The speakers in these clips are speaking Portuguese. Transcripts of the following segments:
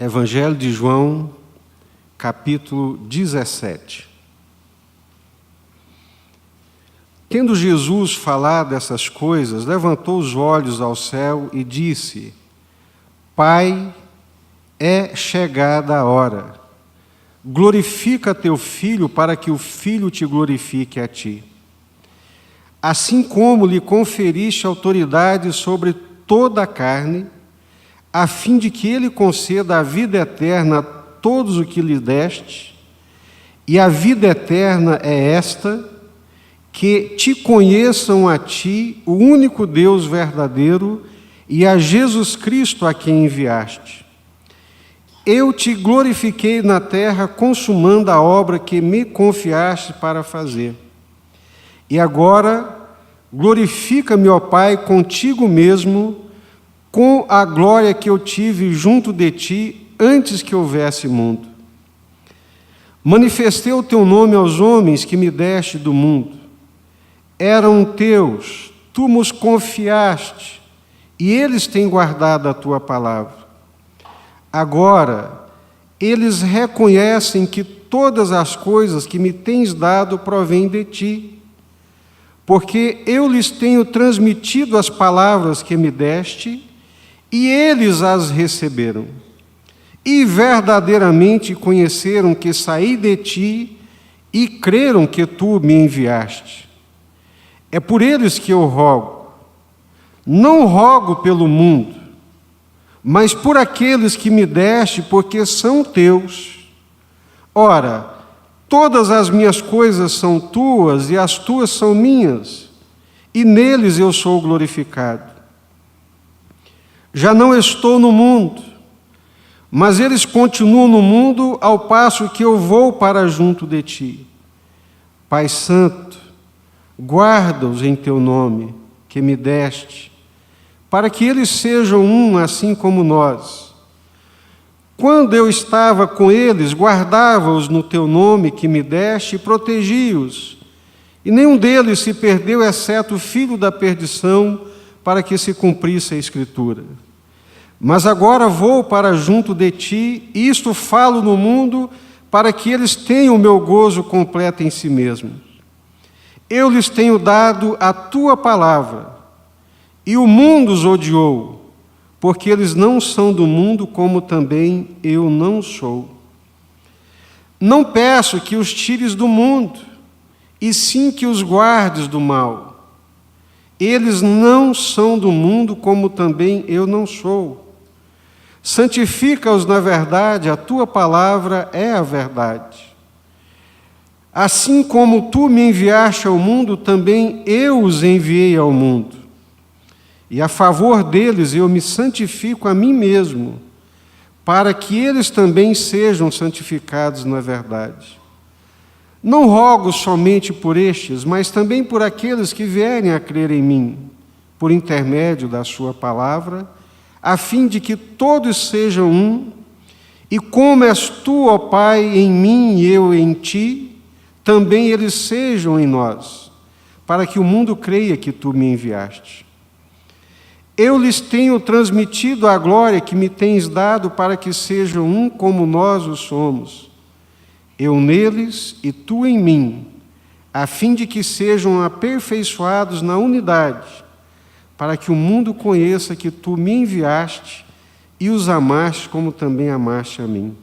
Evangelho de João, capítulo 17. Tendo Jesus falado essas coisas, levantou os olhos ao céu e disse: Pai, é chegada a hora. Glorifica teu Filho, para que o Filho te glorifique a ti. Assim como lhe conferiste autoridade sobre toda a carne, a fim de que ele conceda a vida eterna a todos os que lhe deste, e a vida eterna é esta, que te conheçam a ti, o único Deus verdadeiro, e a Jesus Cristo a quem enviaste. Eu te glorifiquei na terra, consumando a obra que me confiaste para fazer. E agora, glorifica-me, ó Pai, contigo mesmo, com a glória que eu tive junto de ti antes que houvesse mundo. Manifestei o teu nome aos homens que me deste do mundo. Eram teus, tu nos confiaste, e eles têm guardado a tua palavra. Agora, eles reconhecem que todas as coisas que me tens dado provêm de ti, porque eu lhes tenho transmitido as palavras que me deste, e eles as receberam, e verdadeiramente conheceram que saí de ti, e creram que tu me enviaste. É por eles que eu rogo. Não rogo pelo mundo, mas por aqueles que me deste, porque são teus. Ora, todas as minhas coisas são tuas, e as tuas são minhas, e neles eu sou glorificado. Já não estou no mundo, mas eles continuam no mundo, ao passo que eu vou para junto de ti. Pai Santo, guarda-os em teu nome, que me deste, para que eles sejam um, assim como nós. Quando eu estava com eles, guardava-os no teu nome, que me deste, e protegi-os. E nenhum deles se perdeu, exceto o filho da perdição, para que se cumprisse a Escritura. Mas agora vou para junto de ti, e isto falo no mundo, para que eles tenham o meu gozo completo em si mesmos. Eu lhes tenho dado a tua palavra, e o mundo os odiou, porque eles não são do mundo, como também eu não sou. Não peço que os tires do mundo, e sim que os guardes do mal. Eles não são do mundo, como também eu não sou. Santifica-os na verdade, a tua palavra é a verdade. Assim como tu me enviaste ao mundo, também eu os enviei ao mundo. E a favor deles eu me santifico a mim mesmo, para que eles também sejam santificados na verdade. Não rogo somente por estes, mas também por aqueles que vierem a crer em mim, por intermédio da sua palavra, a fim de que todos sejam um, e como és tu, ó Pai, em mim e eu em ti, também eles sejam em nós, para que o mundo creia que tu me enviaste. Eu lhes tenho transmitido a glória que me tens dado, para que sejam um como nós o somos, eu neles e tu em mim, a fim de que sejam aperfeiçoados na unidade, para que o mundo conheça que tu me enviaste e os amaste como também amaste a mim.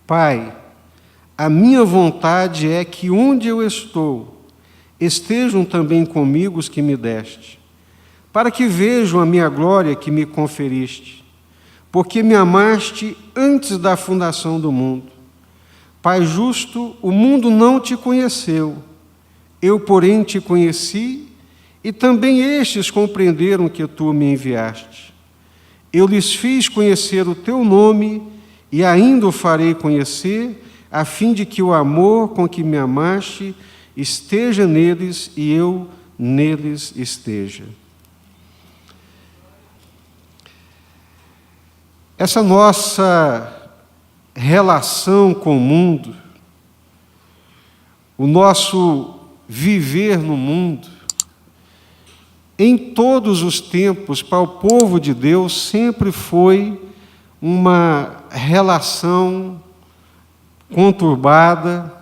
Pai, a minha vontade é que onde eu estou, estejam também comigo os que me deste, para que vejam a minha glória que me conferiste, porque me amaste antes da fundação do mundo. Pai justo, o mundo não te conheceu, eu, porém, te conheci, e também estes compreenderam que tu me enviaste. Eu lhes fiz conhecer o teu nome, e ainda o farei conhecer, a fim de que o amor com que me amaste esteja neles e eu neles esteja. Essa nossa relação com o mundo, o nosso viver no mundo, em todos os tempos, para o povo de Deus, sempre foi uma relação conturbada,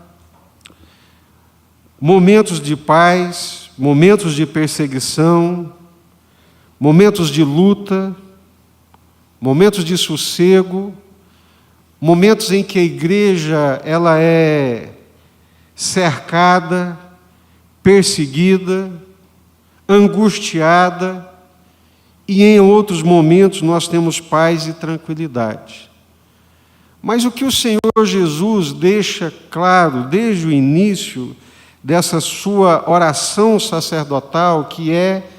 momentos de paz, momentos de perseguição, momentos de luta, momentos de sossego, momentos em que a igreja ela é cercada, perseguida, angustiada, e em outros momentos nós temos paz e tranquilidade. Mas o que o Senhor Jesus deixa claro desde o início dessa sua oração sacerdotal, que é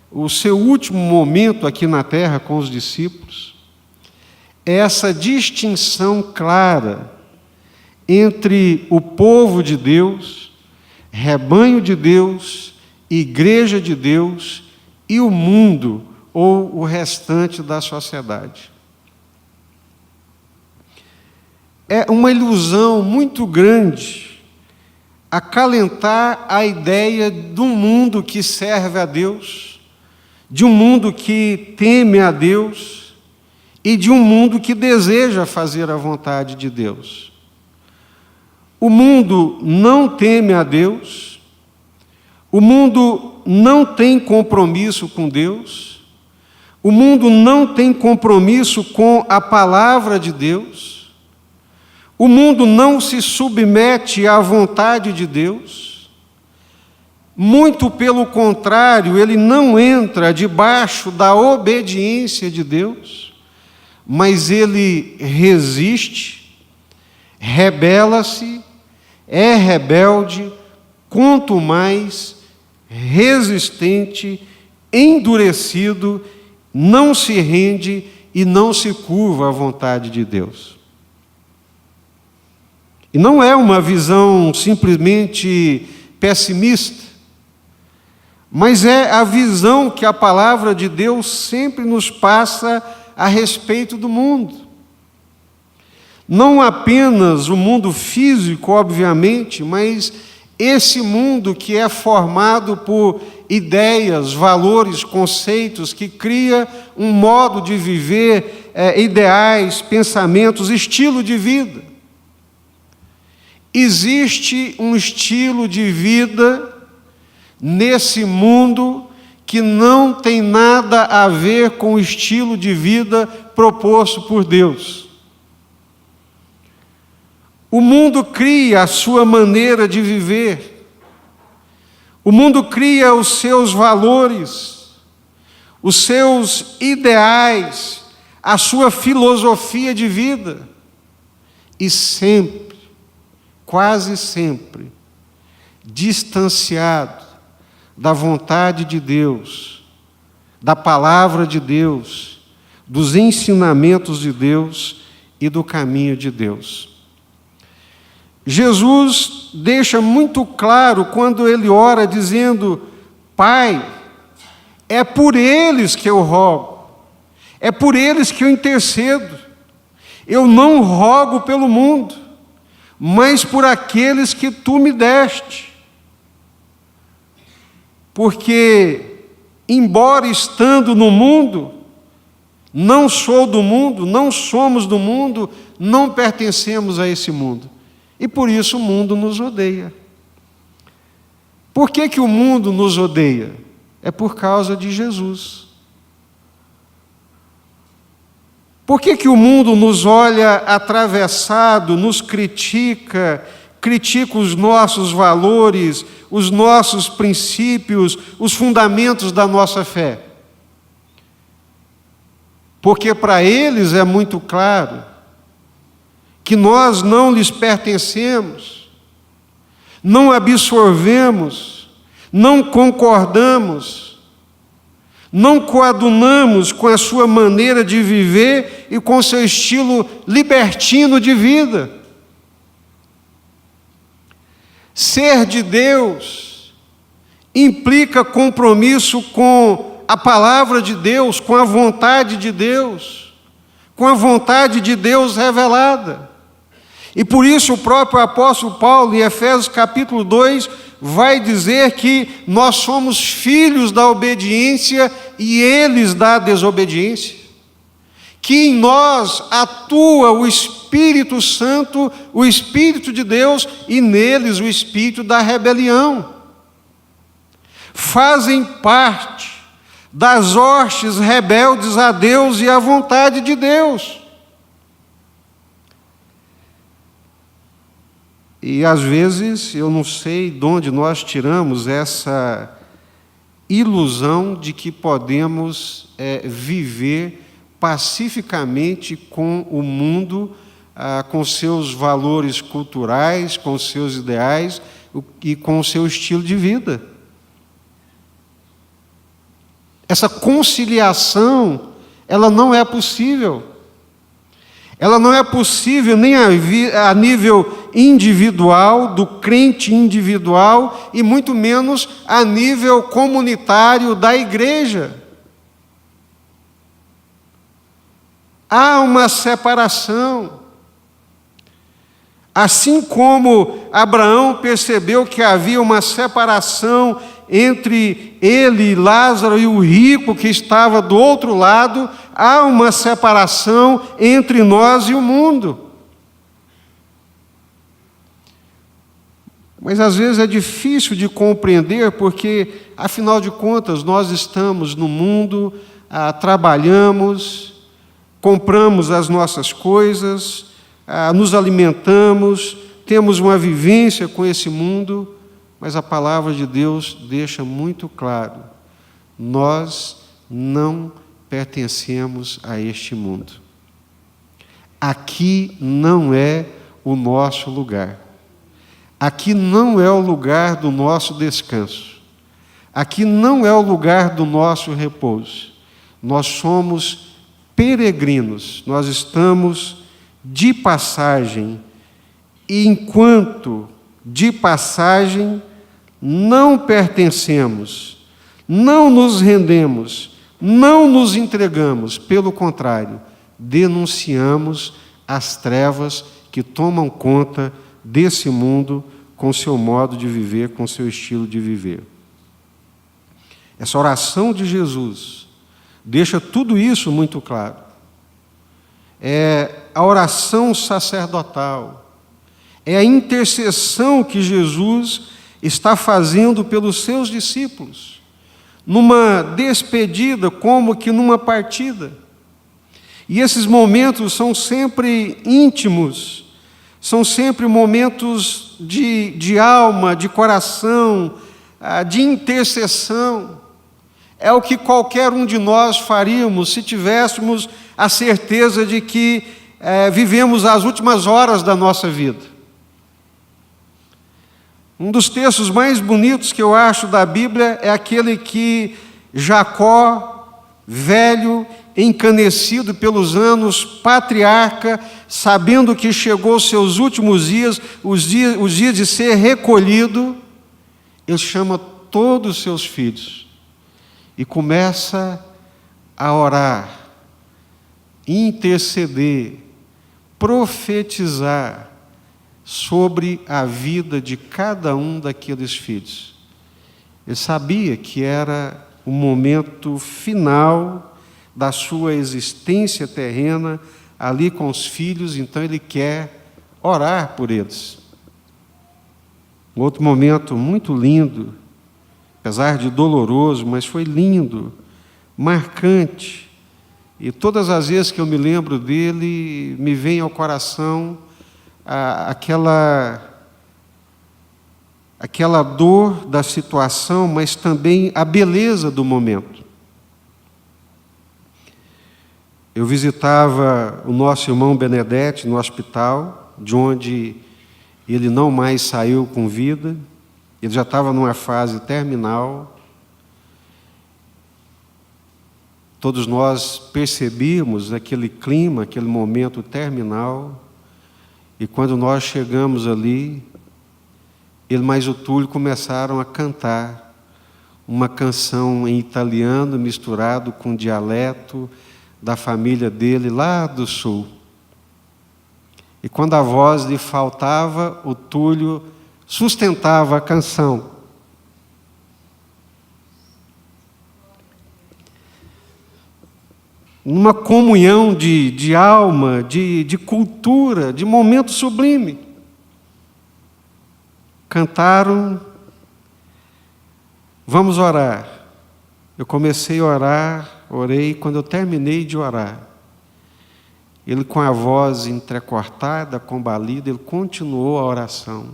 o seu último momento aqui na terra com os discípulos, é essa distinção clara entre o povo de Deus, rebanho de Deus, igreja de Deus e o mundo ou o restante da sociedade. É uma ilusão muito grande acalentar a ideia de um mundo que serve a Deus, de um mundo que teme a Deus e de um mundo que deseja fazer a vontade de Deus. O mundo não teme a Deus, o mundo não tem compromisso com Deus, o mundo não tem compromisso com a palavra de Deus, o mundo não se submete à vontade de Deus, muito pelo contrário, ele não entra debaixo da obediência de Deus, mas ele resiste, rebela-se, é rebelde, quanto mais resistente, endurecido, não se rende e não se curva à vontade de Deus. E não é uma visão simplesmente pessimista, mas é a visão que a palavra de Deus sempre nos passa a respeito do mundo. Não apenas o mundo físico, obviamente, mas esse mundo que é formado por ideias, valores, conceitos, que cria um modo de viver, ideais, pensamentos, estilo de vida. Existe um estilo de vida nesse mundo que não tem nada a ver com o estilo de vida proposto por Deus. O mundo cria a sua maneira de viver, o mundo cria os seus valores, os seus ideais, a sua filosofia de vida, e sempre, quase sempre, distanciado da vontade de Deus, da palavra de Deus, dos ensinamentos de Deus e do caminho de Deus. Jesus deixa muito claro quando ele ora dizendo: Pai, é por eles que eu rogo, é por eles que eu intercedo. Eu não rogo pelo mundo, mas por aqueles que tu me deste. Porque, embora estando no mundo, não sou do mundo, não somos do mundo, não pertencemos a esse mundo. E por isso o mundo nos odeia. Por que o mundo nos odeia? É por causa de Jesus. Por que o mundo nos olha atravessado, nos critica, critica os nossos valores, os nossos princípios, os fundamentos da nossa fé? Porque para eles é muito claro que nós não lhes pertencemos, não absorvemos, não concordamos, não coadunamos com a sua maneira de viver e com seu estilo libertino de vida. Ser de Deus implica compromisso com a palavra de Deus, com a vontade de Deus, com a vontade de Deus revelada. E por isso o próprio apóstolo Paulo, em Efésios capítulo 2, vai dizer que nós somos filhos da obediência e eles da desobediência. que em nós atua o Espírito Santo, o Espírito de Deus, e neles o espírito da rebelião. Fazem parte das hostes rebeldes a Deus e à vontade de Deus. E às vezes eu não sei de onde nós tiramos essa ilusão de que podemos viver pacificamente com o mundo, com seus valores culturais, com seus ideais e com o seu estilo de vida. Essa conciliação, ela não é possível. Ela não é possível nem a nível individual, do crente individual, e muito menos a nível comunitário da igreja. Há uma separação. Assim como Abraão percebeu que havia uma separação entre ele, Lázaro, e o rico que estava do outro lado, há uma separação entre nós e o mundo. Mas às vezes é difícil de compreender, porque, afinal de contas, nós estamos no mundo, trabalhamos, compramos as nossas coisas, nos alimentamos, temos uma vivência com esse mundo, mas a palavra de Deus deixa muito claro: nós não pertencemos a este mundo. Aqui não é o nosso lugar. Aqui não é o lugar do nosso descanso. Aqui não é o lugar do nosso repouso. Nós somos peregrinos, nós estamos de passagem, e enquanto de passagem, não pertencemos, não nos rendemos, não nos entregamos, pelo contrário, denunciamos as trevas que tomam conta desse mundo com seu modo de viver, com seu estilo de viver. Essa oração de Jesus deixa tudo isso muito claro. É a oração sacerdotal, é a intercessão que Jesus está fazendo pelos seus discípulos, numa despedida, como que numa partida. E esses momentos são sempre íntimos, são sempre momentos de alma, de coração, de intercessão. É o que qualquer um de nós faríamos se tivéssemos a certeza de que vivemos as últimas horas da nossa vida. Um dos textos mais bonitos que eu acho da Bíblia é aquele que Jacó, velho, encanecido pelos anos, patriarca, sabendo que chegou aos seus últimos dias, os dias de ser recolhido, ele chama todos os seus filhos e começa a orar, interceder, profetizar sobre a vida de cada um daqueles filhos. Ele sabia que era o momento final da sua existência terrena, ali com os filhos, então ele quer orar por eles. Um outro momento muito lindo, apesar de doloroso, mas foi lindo, marcante, e todas as vezes que eu me lembro dele, me vem ao coração aquela dor da situação, mas também a beleza do momento. Eu visitava o nosso irmão Benedetti no hospital, de onde ele não mais saiu com vida, ele já estava numa fase terminal. Todos nós percebíamos aquele clima, aquele momento terminal. E quando nós chegamos ali, ele mais o Túlio começaram a cantar uma canção em italiano misturado com dialeto da família dele lá do sul. E quando a voz lhe faltava, o Túlio sustentava a canção. numa comunhão de alma, de cultura, de momento sublime. Cantaram, vamos orar. Eu comecei a orar, orei, quando eu terminei de orar, ele com a voz entrecortada, combalida, ele continuou a oração.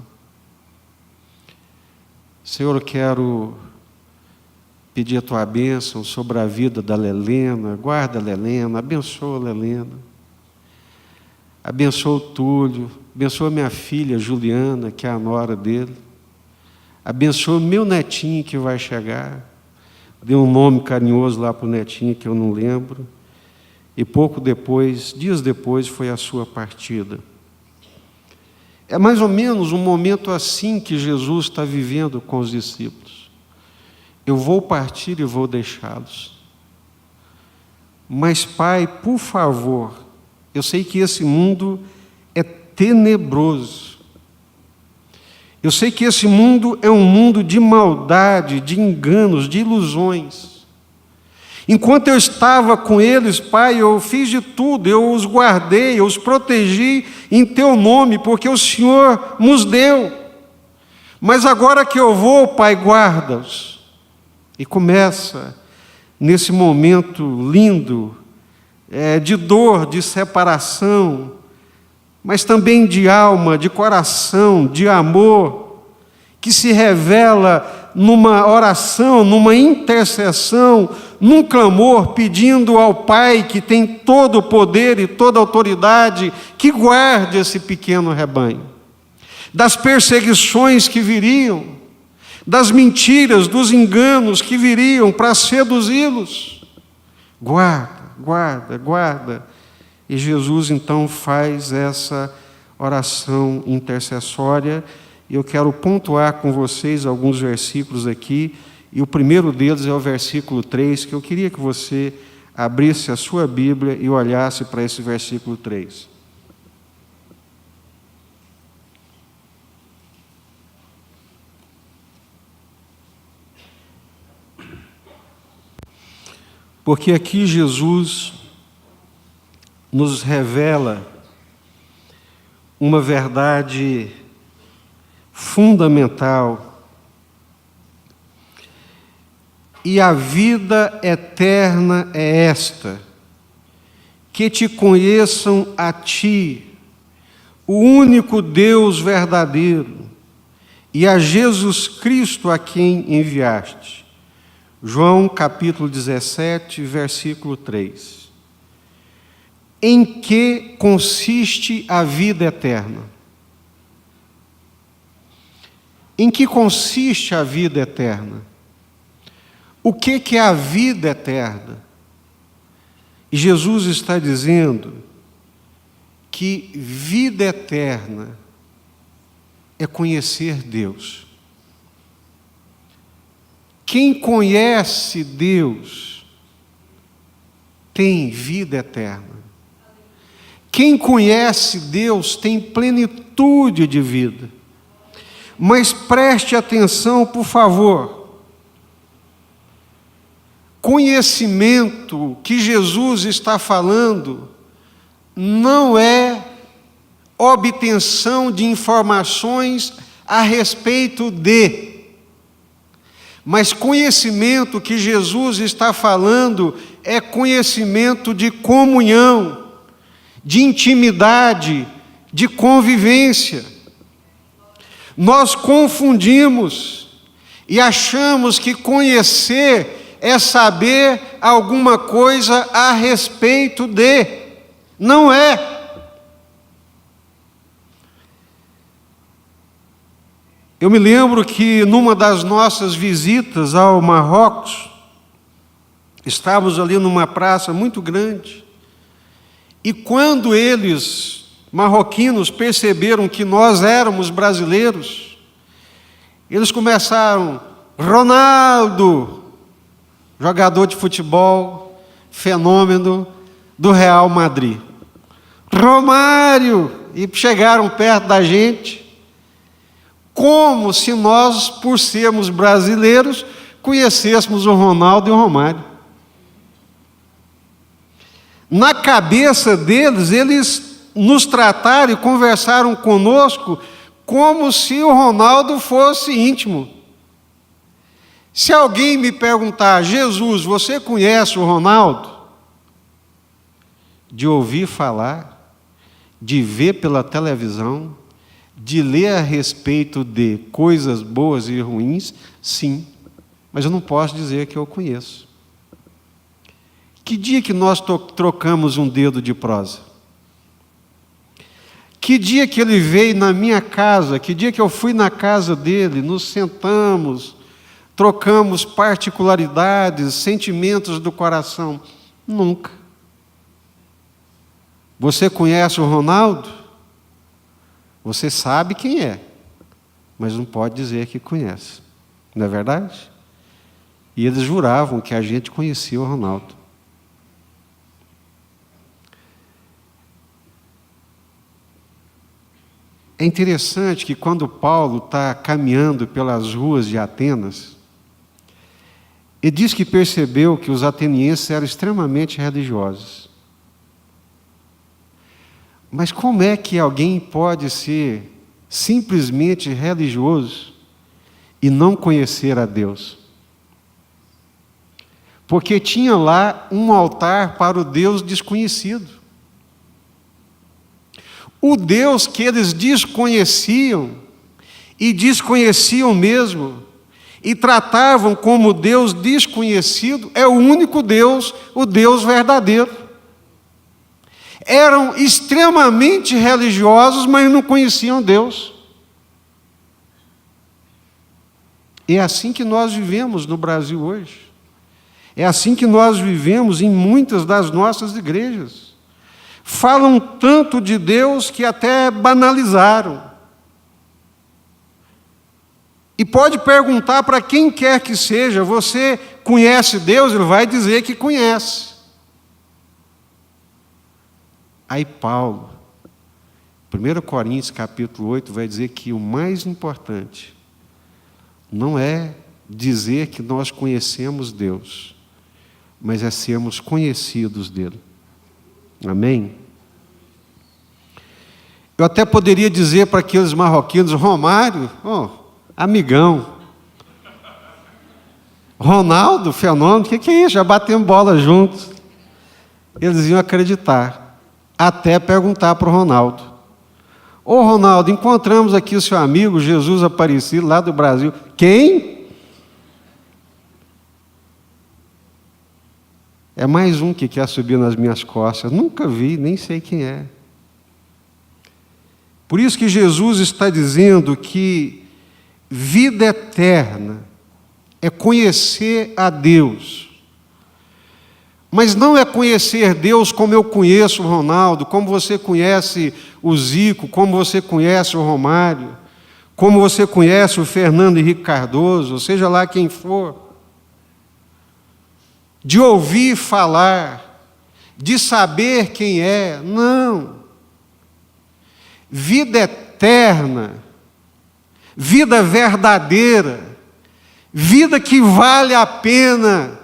Senhor, eu quero pedir a Tua bênção sobre a vida da Lelena, guarda a Lelena, abençoa a Lelena, abençoa o Túlio, abençoa minha filha Juliana, que é a nora dele, abençoa meu netinho que vai chegar, deu um nome carinhoso lá para o netinho que eu não lembro, e pouco depois, dias depois, foi a sua partida. É mais ou menos um momento assim que Jesus está vivendo com os discípulos. Eu vou partir e vou deixá-los. Mas, Pai, por favor, eu sei que esse mundo é tenebroso. Eu sei que esse mundo é um mundo de maldade, de enganos, de ilusões. Enquanto eu estava com eles, Pai, eu fiz de tudo, eu os guardei, eu os protegi em Teu nome, porque o Senhor nos deu. Mas agora que eu vou, Pai, guarda-os. E começa, nesse momento lindo, de dor, de separação, mas também de alma, de coração, de amor, que se revela numa oração, numa intercessão, num clamor, pedindo ao Pai, que tem todo o poder e toda a autoridade, que guarde esse pequeno rebanho das perseguições que viriam, das mentiras, dos enganos que viriam para seduzi-los. Guarda, guarda, guarda. E Jesus então faz essa oração intercessória. E eu quero pontuar com vocês alguns versículos aqui, e o primeiro deles é o versículo 3, que eu queria que você abrisse a sua Bíblia e olhasse para esse versículo 3. Porque aqui Jesus nos revela uma verdade fundamental. E a vida eterna é esta: que te conheçam a Ti, o único Deus verdadeiro, e a Jesus Cristo a quem enviaste. João capítulo 17, versículo 3. Em que consiste a vida eterna? Em que consiste a vida eterna? O que é a vida eterna? E Jesus está dizendo que vida eterna é conhecer Deus. Quem conhece Deus tem vida eterna. Quem conhece Deus tem plenitude de vida. Mas preste atenção, por favor. Conhecimento que Jesus está falando não é obtenção de informações a respeito de, mas conhecimento que Jesus está falando é conhecimento de comunhão, de intimidade, de convivência. Nós confundimos e achamos que conhecer é saber alguma coisa a respeito de. Não é. Eu me lembro que numa das nossas visitas ao Marrocos, estávamos ali numa praça muito grande, e quando eles, marroquinos, perceberam que nós éramos brasileiros, eles começaram: Ronaldo, jogador de futebol, fenômeno do Real Madrid. Romário! E chegaram perto da gente, como se nós, por sermos brasileiros, conhecêssemos o Ronaldo e o Romário. Na cabeça deles, eles nos trataram e conversaram conosco como se o Ronaldo fosse íntimo. Se alguém me perguntar: Jesus, você conhece o Ronaldo? De ouvir falar, de ver pela televisão, de ler a respeito de coisas boas e ruins, sim. Mas eu não posso dizer que eu conheço. Que dia que nós trocamos um dedo de prosa? Que dia que ele veio na minha casa? Que dia que eu fui na casa dele? Nos sentamos, trocamos particularidades, sentimentos do coração? Nunca. Você conhece o Ronaldo? Você sabe quem é, mas não pode dizer que conhece. Não é verdade? E eles juravam que a gente conhecia o Ronaldo. É interessante que quando Paulo está caminhando pelas ruas de Atenas, ele diz que percebeu que os atenienses eram extremamente religiosos. Mas como é que alguém pode ser simplesmente religioso e não conhecer a Deus? Porque tinha lá um altar para o Deus desconhecido. O Deus que eles desconheciam, e desconheciam mesmo, e tratavam como Deus desconhecido, é o único Deus, o Deus verdadeiro. Eram extremamente religiosos, mas não conheciam Deus. É assim que nós vivemos no Brasil hoje. É assim que nós vivemos em muitas das nossas igrejas. Falam tanto de Deus que até banalizaram. E pode perguntar para quem quer que seja: você conhece Deus? Ele vai dizer que conhece. Aí Paulo, 1 Coríntios capítulo 8, vai dizer que o mais importante não é dizer que nós conhecemos Deus, mas é sermos conhecidos dele. Amém? Eu até poderia dizer para aqueles marroquinos: Romário, amigão. Ronaldo, fenômeno, o que é isso? Já batemos bola juntos. Eles iam acreditar. Até perguntar para o Ronaldo: ô Ronaldo, encontramos aqui o seu amigo Jesus Aparecido, lá do Brasil. Quem? É mais um que quer subir nas minhas costas. Nunca vi, nem sei quem é. Por isso que Jesus está dizendo que vida eterna é conhecer a Deus. Mas não é conhecer Deus como eu conheço o Ronaldo, como você conhece o Zico, como você conhece o Romário, como você conhece o Fernando Henrique Cardoso, seja lá quem for. De ouvir falar, de saber quem é. Não. Vida eterna, vida verdadeira, vida que vale a pena,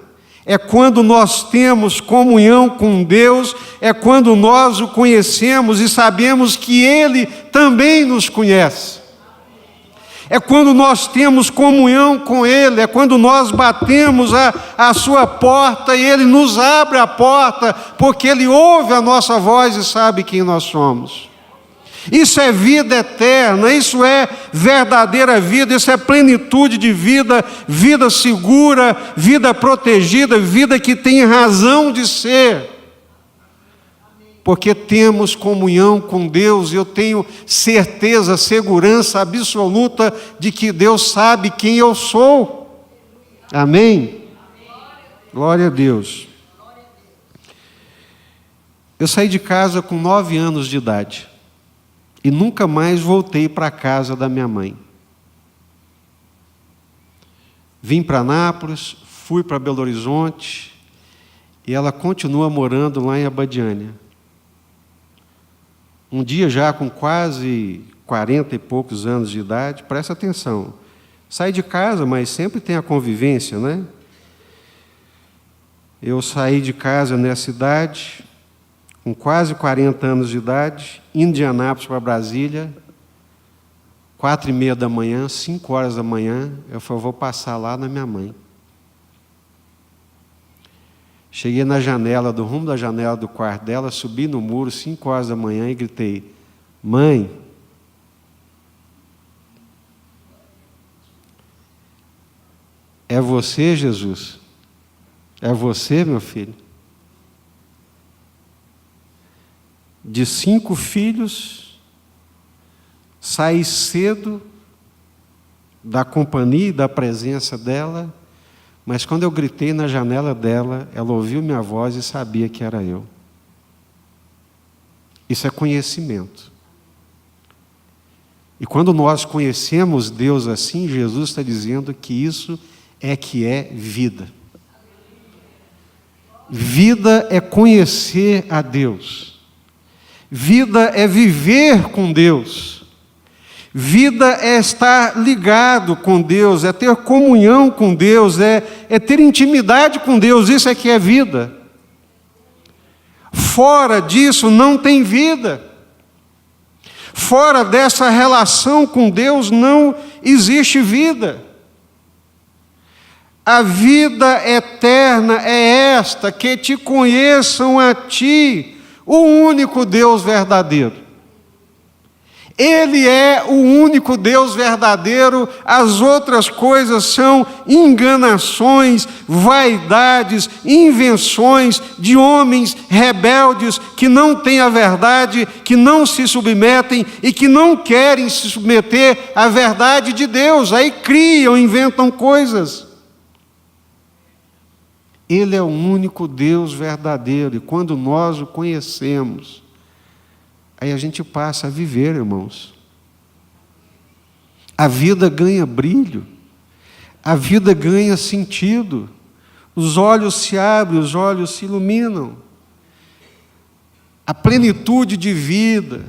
é quando nós temos comunhão com Deus, é quando nós o conhecemos e sabemos que Ele também nos conhece. É quando nós temos comunhão com Ele, é quando nós batemos a sua porta e Ele nos abre a porta, porque Ele ouve a nossa voz e sabe quem nós somos. Isso é vida eterna, isso é verdadeira vida, isso é plenitude de vida, vida segura, vida protegida, vida que tem razão de ser. Porque temos comunhão com Deus, e eu tenho certeza, segurança absoluta de que Deus sabe quem eu sou. Amém? Glória a Deus. Eu saí de casa com 9 anos de idade. E nunca mais voltei para a casa da minha mãe. Vim para Anápolis, fui para Belo Horizonte, e ela continua morando lá em Abadiânia. Um dia, já com quase 40 e poucos anos de idade, presta atenção, sai de casa, mas sempre tem a convivência, né? Eu saí de casa nessa idade, com quase 40 anos de idade, indo de Anápolis para Brasília, 4h30 da manhã, 5 horas da manhã, eu falei, vou passar lá na minha mãe. Cheguei na janela, do rumo da janela do quarto dela, subi no muro, 5 horas da manhã, e gritei, mãe, é você, Jesus? É você, meu filho? De 5 filhos, saí cedo da companhia e da presença dela, mas quando eu gritei na janela dela, ela ouviu minha voz e sabia que era eu. Isso é conhecimento. E quando nós conhecemos Deus assim, Jesus está dizendo que isso é que é vida. Vida é conhecer a Deus. Vida é viver com Deus. Vida é estar ligado com Deus, é ter comunhão com Deus, é ter intimidade com Deus, isso é que é vida. Fora disso não tem vida. Fora dessa relação com Deus não existe vida. A vida eterna é esta, que te conheçam a ti, o único Deus verdadeiro. Ele é o único Deus verdadeiro, as outras coisas são enganações, vaidades, invenções de homens rebeldes que não têm a verdade, que não se submetem e que não querem se submeter à verdade de Deus. Aí criam, inventam coisas. Ele é o único Deus verdadeiro e quando nós o conhecemos, aí a gente passa a viver, irmãos. A vida ganha brilho, a vida ganha sentido, os olhos se abrem, os olhos se iluminam. A plenitude de vida,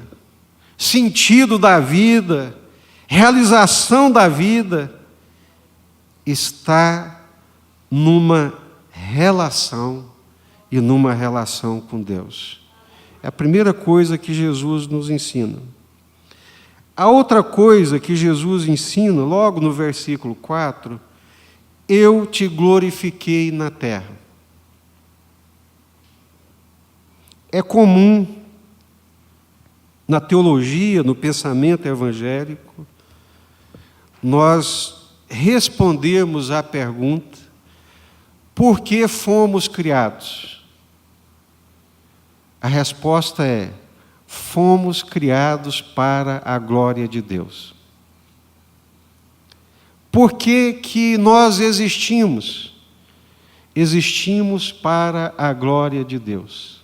sentido da vida, realização da vida, está numa relação e numa relação com Deus. É a primeira coisa que Jesus nos ensina. A outra coisa que Jesus ensina, logo no versículo 4, eu te glorifiquei na terra. É comum na teologia, no pensamento evangélico, nós respondermos à pergunta: por que fomos criados? A resposta é: fomos criados para a glória de Deus. Por que que nós existimos? Existimos para a glória de Deus.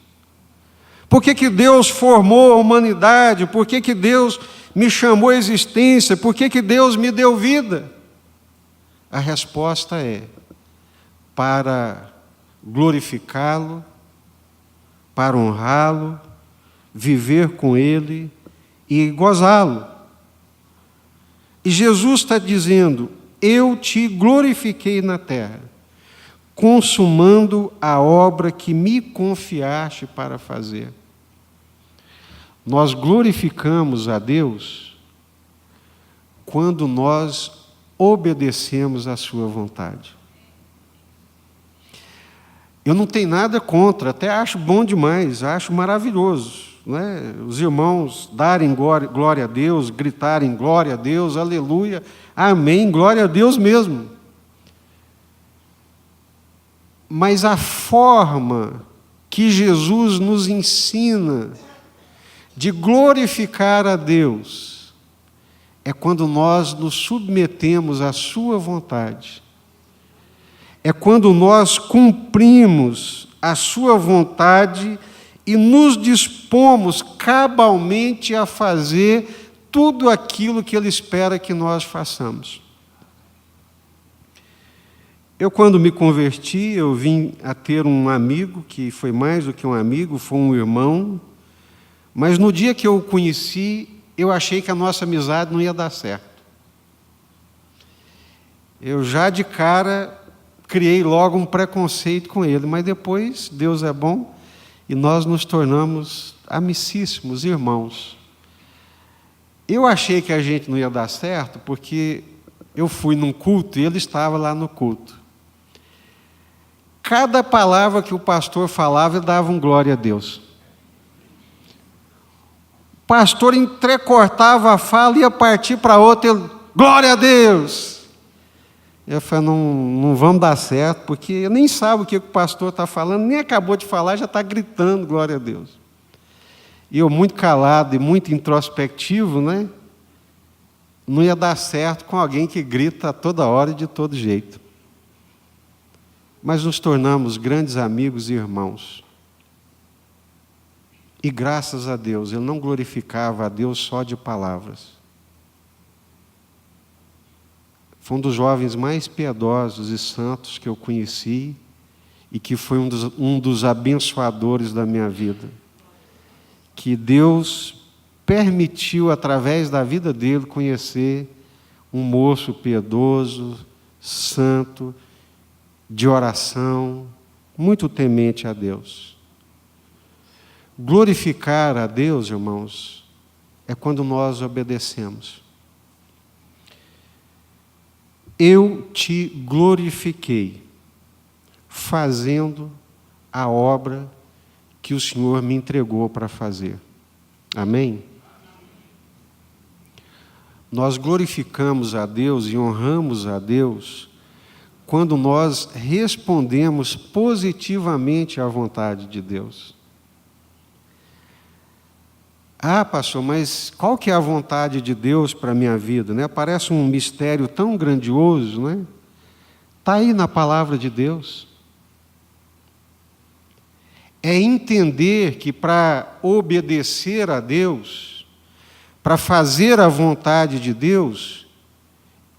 Por que que Deus formou a humanidade? Por que que Deus me chamou à existência? Por que que Deus me deu vida? A resposta é: para glorificá-lo, para honrá-lo, viver com Ele e gozá-lo. E Jesus está dizendo: eu te glorifiquei na terra, consumando a obra que me confiaste para fazer. Nós glorificamos a Deus quando nós obedecemos à sua vontade. Eu não tenho nada contra, até acho bom demais, acho maravilhoso, né? Os irmãos darem glória a Deus, gritarem glória a Deus, aleluia, amém, glória a Deus mesmo. Mas a forma que Jesus nos ensina de glorificar a Deus é quando nós nos submetemos à sua vontade. É quando nós cumprimos a sua vontade e nos dispomos cabalmente a fazer tudo aquilo que Ele espera que nós façamos. Eu, quando me converti, eu vim a ter um amigo, que foi mais do que um amigo, foi um irmão, mas no dia que eu o conheci, eu achei que a nossa amizade não ia dar certo. Eu já de cara criei logo um preconceito com ele, mas depois, Deus é bom, e nós nos tornamos amicíssimos irmãos. Eu achei que a gente não ia dar certo, porque eu fui num culto e ele estava lá no culto. Cada palavra que o pastor falava, ele dava um glória a Deus. O pastor entrecortava a fala, ia partir para outra, ele, glória a Deus! Eu falei, não vamos dar certo, porque eu nem sabe o que o pastor está falando, nem acabou de falar, já está gritando, glória a Deus. E eu muito calado e muito introspectivo, né? Não ia dar certo com alguém que grita a toda hora e de todo jeito. Mas nos tornamos grandes amigos e irmãos. E graças a Deus, ele não glorificava a Deus só de palavras. Foi um dos jovens mais piedosos e santos que eu conheci e que foi um dos abençoadores da minha vida. Que Deus permitiu, através da vida dele, conhecer um moço piedoso, santo, de oração, muito temente a Deus. Glorificar a Deus, irmãos, é quando nós obedecemos. Eu te glorifiquei, fazendo a obra que o Senhor me entregou para fazer. Amém? Nós glorificamos a Deus e honramos a Deus quando nós respondemos positivamente à vontade de Deus. Ah, pastor, mas qual que é a vontade de Deus para a minha vida? Né? Parece um mistério tão grandioso, né? Está aí na palavra de Deus. É entender que para obedecer a Deus, para fazer a vontade de Deus,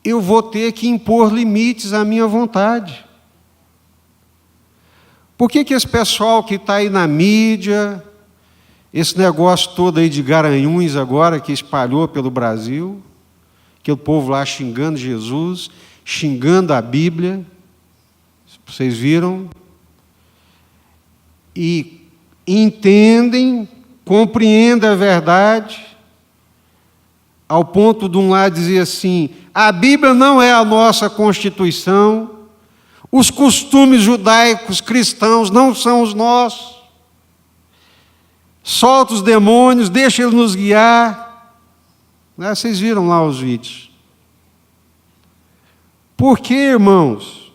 eu vou ter que impor limites à minha vontade. Por que esse pessoal que está aí na mídia, esse negócio todo aí de Garanhuns agora, que espalhou pelo Brasil, aquele povo lá xingando Jesus, xingando a Bíblia, vocês viram? E entendem, compreendem a verdade, ao ponto de um lá dizer assim, a Bíblia não é a nossa Constituição, os costumes judaicos cristãos não são os nossos, solta os demônios, deixa eles nos guiar. Vocês viram lá os vídeos. Por quê, irmãos?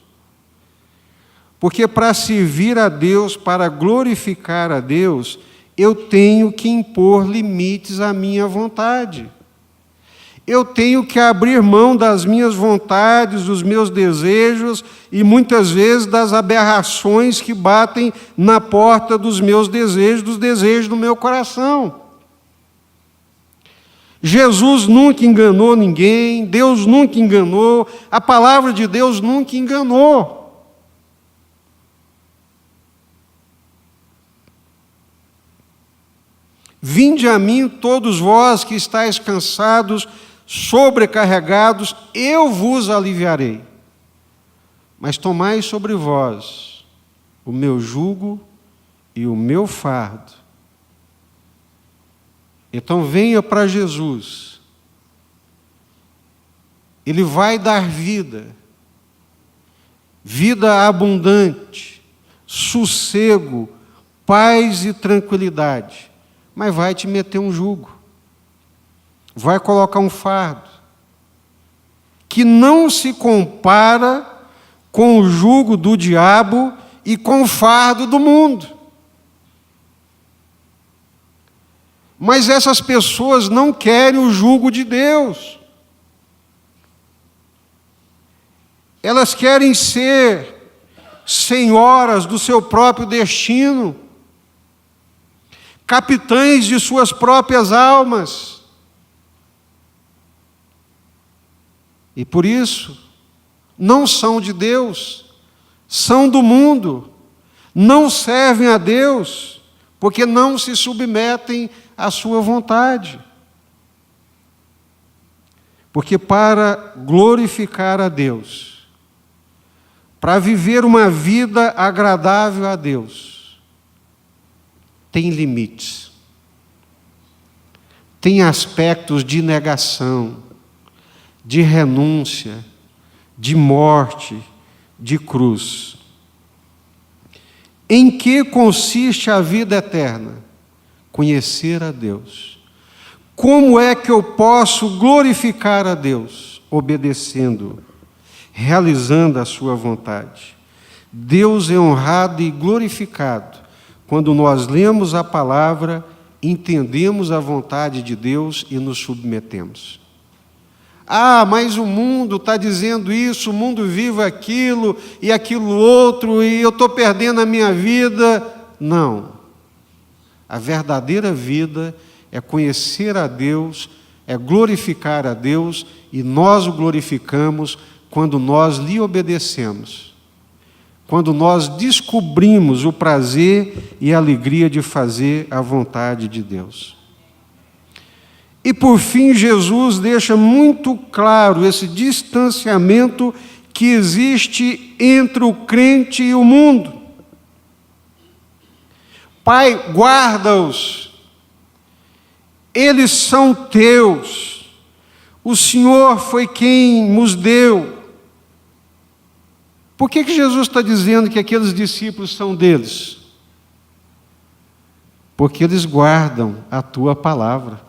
Porque para servir a Deus, para glorificar a Deus, eu tenho que impor limites à minha vontade. Eu tenho que abrir mão das minhas vontades, dos meus desejos e muitas vezes das aberrações que batem na porta dos meus desejos, dos desejos do meu coração. Jesus nunca enganou ninguém, Deus nunca enganou, a palavra de Deus nunca enganou. Vinde a mim todos vós que estáis cansados, sobrecarregados, eu vos aliviarei. Mas tomai sobre vós o meu jugo e o meu fardo. Então venha para Jesus. Ele vai dar vida, vida abundante, sossego, paz e tranquilidade. Mas vai te meter um jugo, vai colocar um fardo, que não se compara com o jugo do diabo e com o fardo do mundo. Mas essas pessoas não querem o jugo de Deus. Elas querem ser senhoras do seu próprio destino, capitães de suas próprias almas. E por isso, não são de Deus, são do mundo, não servem a Deus, porque não se submetem à sua vontade. Porque para glorificar a Deus, para viver uma vida agradável a Deus, tem limites, tem aspectos de negação, de renúncia, de morte, de cruz. Em que consiste a vida eterna? Conhecer a Deus. Como é que eu posso glorificar a Deus? Obedecendo, realizando a sua vontade. Deus é honrado e glorificado quando nós lemos a palavra, entendemos a vontade de Deus e nos submetemos. Ah, mas o mundo está dizendo isso, o mundo vive aquilo e aquilo outro, e eu estou perdendo a minha vida. Não. A verdadeira vida é conhecer a Deus, é glorificar a Deus, e nós o glorificamos quando nós lhe obedecemos. Quando nós descobrimos o prazer e a alegria de fazer a vontade de Deus. E por fim, Jesus deixa muito claro esse distanciamento que existe entre o crente e o mundo. Pai, guarda-os, eles são teus, o Senhor foi quem nos deu. Por que Jesus está dizendo que aqueles discípulos são deles? Porque eles guardam a tua palavra.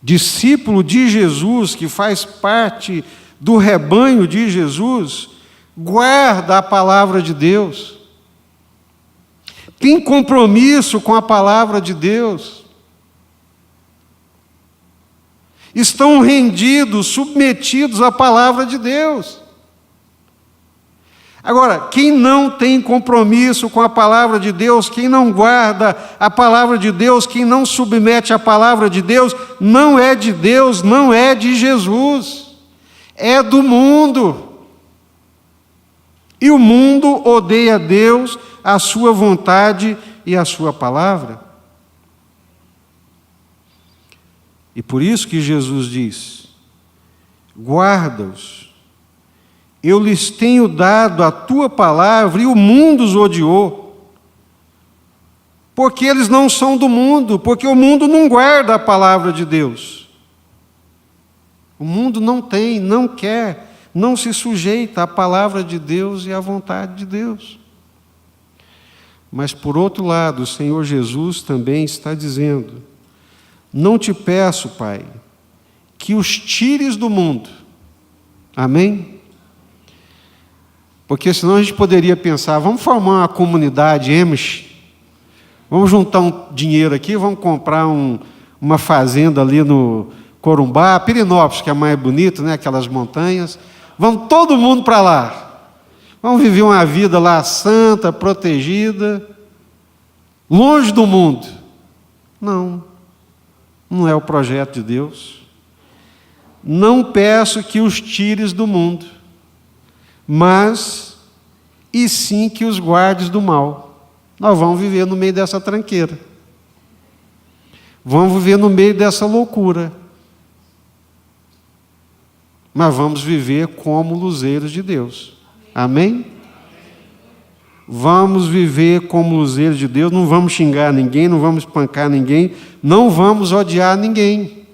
Discípulo de Jesus, que faz parte do rebanho de Jesus, guarda a palavra de Deus, tem compromisso com a palavra de Deus, estão rendidos, submetidos à palavra de Deus. Agora, quem não tem compromisso com a palavra de Deus, quem não guarda a palavra de Deus, quem não submete à palavra de Deus, não é de Deus, não é de Jesus, é do mundo. E o mundo odeia Deus, a sua vontade e a sua palavra. E por isso que Jesus diz: guarda-os. Eu lhes tenho dado a tua palavra e o mundo os odiou. Porque eles não são do mundo, porque o mundo não guarda a palavra de Deus. O mundo não tem, não quer, não se sujeita à palavra de Deus e à vontade de Deus. Mas, por outro lado, o Senhor Jesus também está dizendo: não te peço, Pai, que os tires do mundo. Amém? Porque senão a gente poderia pensar, vamos formar uma comunidade Amish, vamos juntar um dinheiro aqui, vamos comprar uma fazenda ali no Corumbá, Pirinópolis, que é mais bonito, né? Aquelas montanhas, vamos todo mundo para lá, vamos viver uma vida lá santa, protegida, longe do mundo. Não, não é o projeto de Deus. Não peço que os tires do mundo, mas, e sim que os guardes do mal. Nós vamos viver no meio dessa tranqueira. Vamos viver no meio dessa loucura. Mas vamos viver como luzeiros de Deus. Amém? Vamos viver como luzeiros de Deus, não vamos xingar ninguém, não vamos espancar ninguém, não vamos odiar ninguém.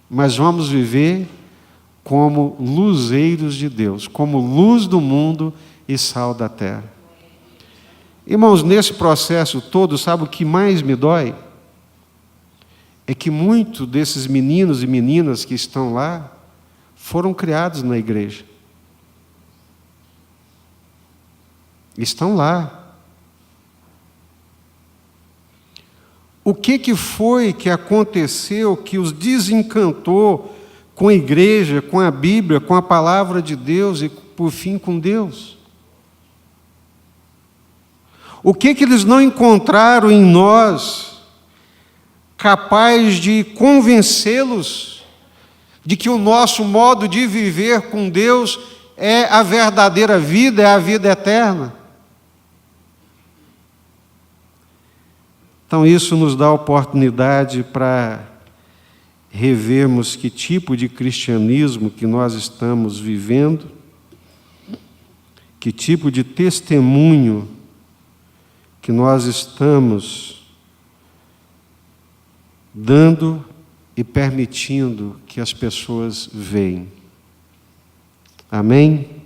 Mas vamos viver como luzeiros de Deus, como luz do mundo e sal da terra. Irmãos, nesse processo todo, sabe o que mais me dói? É que muitos desses meninos e meninas que estão lá foram criados na igreja. Estão lá. O que foi que aconteceu que os desencantou com a igreja, com a Bíblia, com a palavra de Deus e, por fim, com Deus? O que eles não encontraram em nós capaz de convencê-los de que o nosso modo de viver com Deus é a verdadeira vida, é a vida eterna? Então, isso nos dá a oportunidade para revermos que tipo de cristianismo que nós estamos vivendo Que tipo de testemunho que nós estamos dando e permitindo que as pessoas vejam. Amém?